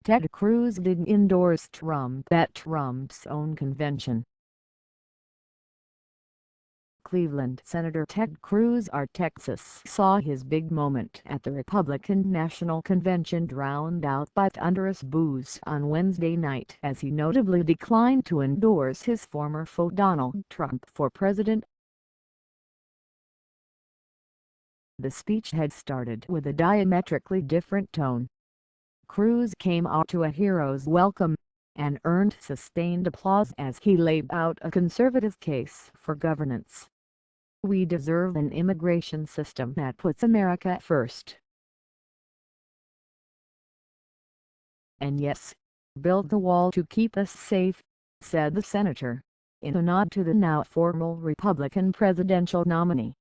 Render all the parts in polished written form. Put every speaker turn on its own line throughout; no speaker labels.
Ted Cruz didn't endorse Trump at Trump's own convention. Cleveland Senator Ted Cruz of Texas saw his big moment at the Republican National Convention drowned out by thunderous boos on Wednesday night as he notably declined to endorse his former foe Donald Trump for president. The speech had started with a diametrically different tone. Cruz came out to a hero's welcome, and earned sustained applause as he laid out a conservative case for governance. "We deserve an immigration system that puts America first. And yes, build the wall to keep us safe," said the senator, in a nod to the now formal Republican presidential nominee.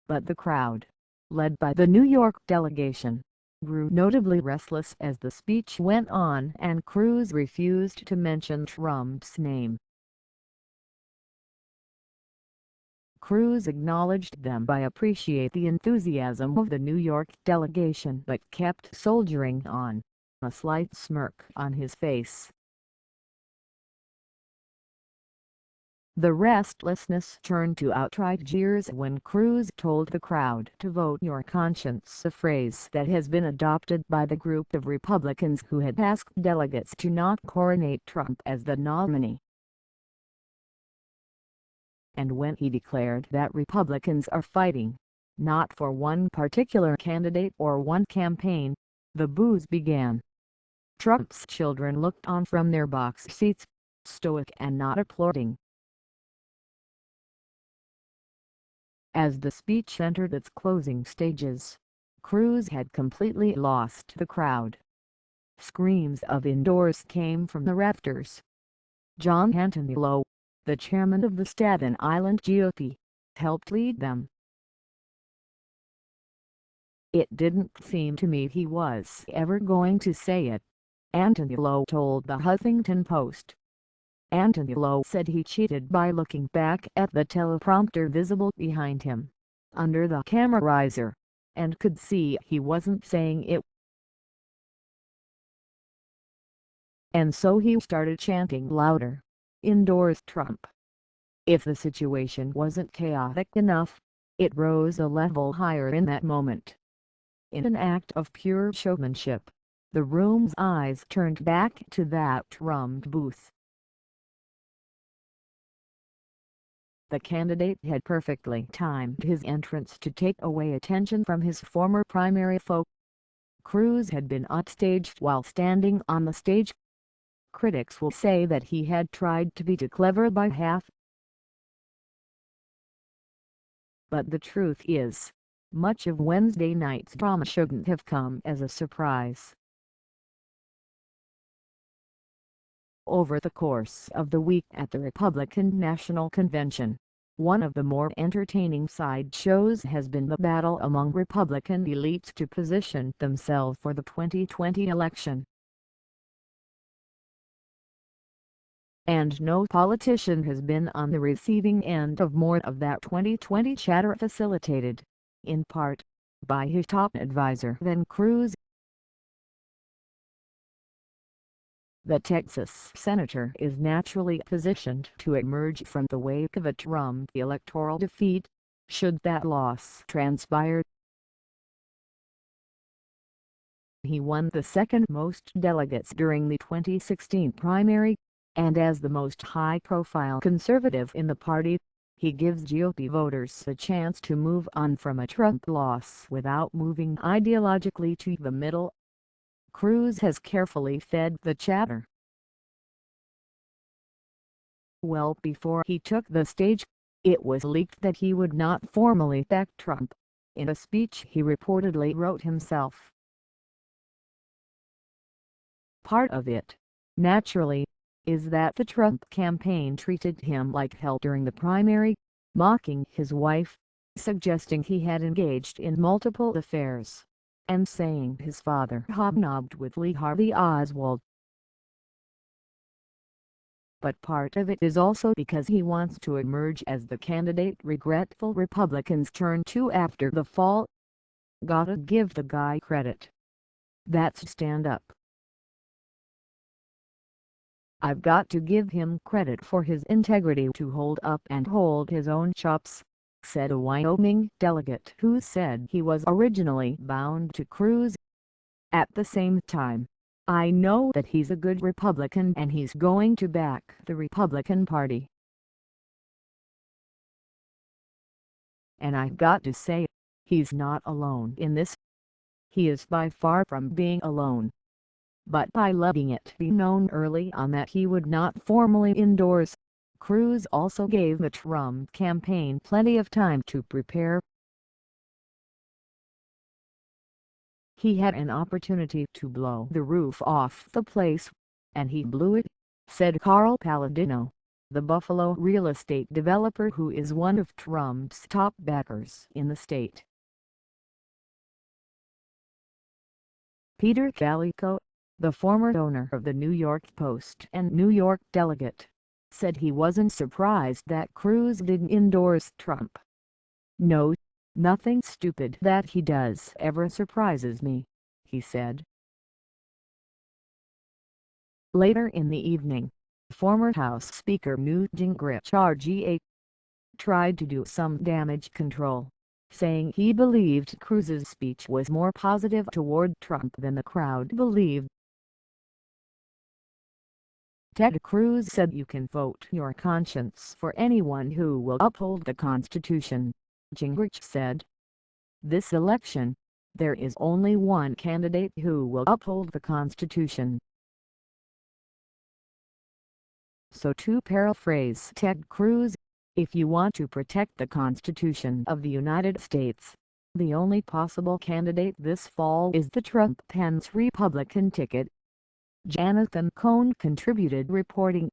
But the crowd, led by the New York delegation, grew notably restless as the speech went on and Cruz refused to mention Trump's name. Cruz acknowledged them by appreciate the enthusiasm of the New York delegation but kept soldiering on, a slight smirk on his face. The restlessness turned to outright jeers when Cruz told the crowd to vote your conscience, a phrase that has been adopted by the group of Republicans who had asked delegates to not coronate Trump as the nominee. And when he declared that Republicans are fighting, not for one particular candidate or one campaign, the boos began. Trump's children looked on from their box seats, stoic and not applauding. As the speech entered its closing stages, Cruz had completely lost the crowd. Screams of "endorse" came from the rafters. John Antoniello, the chairman of the Staten Island GOP, helped lead them. "It didn't seem to me he was ever going to say it," Antoniello told the Huffington Post. Antoniello said he cheated by looking back at the teleprompter visible behind him, under the camera riser, and could see he wasn't saying it. And so he started chanting louder, "Endorse Trump." If the situation wasn't chaotic enough, it rose a level higher in that moment. In an act of pure showmanship, the room's eyes turned back to that Trump booth. The candidate had perfectly timed his entrance to take away attention from his former primary foe. Cruz had been upstaged while standing on the stage. Critics will say that he had tried to be too clever by half. But the truth is, much of Wednesday night's drama shouldn't have come as a surprise. Over the course of the week at the Republican National Convention, one of the more entertaining sideshows has been the battle among Republican elites to position themselves for the 2020 election. And no politician has been on the receiving end of more of that 2020 chatter, facilitated, in part, by his top advisor than Cruz. The Texas senator is naturally positioned to emerge from the wake of a Trump electoral defeat, should that loss transpire. He won the second most delegates during the 2016 primary, and as the most high-profile conservative in the party, he gives GOP voters a chance to move on from a Trump loss without moving ideologically to the middle. Cruz has carefully fed the chatter. Well before he took the stage, it was leaked that he would not formally back Trump, in a speech he reportedly wrote himself. Part of it, naturally, is that the Trump campaign treated him like hell during the primary, mocking his wife, suggesting he had engaged in multiple affairs, and saying his father hobnobbed with Lee Harvey Oswald. But part of it is also because he wants to emerge as the candidate regretful Republicans turn to after the fall. Gotta give the guy credit. That's stand up. I've got to give him credit for his integrity to hold up and hold his own chops," said a Wyoming delegate who said he was originally bound to Cruz. "At the same time, I know that he's a good Republican and he's going to back the Republican Party. And I've got to say, he's not alone in this. He is by far from being alone." But by letting it be known early on that he would not formally endorse, Cruz also gave the Trump campaign plenty of time to prepare. "He had an opportunity to blow the roof off the place, and he blew it," said Carl Paladino, the Buffalo real estate developer who is one of Trump's top backers in the state. Peter Calico, the former owner of the New York Post and New York delegate, said he wasn't surprised that Cruz didn't endorse Trump. "No, nothing stupid that he does ever surprises me," he said. Later in the evening, former House Speaker Newt Gingrich RGA tried to do some damage control, saying he believed Cruz's speech was more positive toward Trump than the crowd believed. Ted Cruz said you can vote your conscience for anyone who will uphold the Constitution, Gingrich said. "This election, there is only one candidate who will uphold the Constitution." So to paraphrase Ted Cruz, if you want to protect the Constitution of the United States, the only possible candidate this fall is the Trump-Pence Republican ticket. Jonathan Cohn contributed reporting.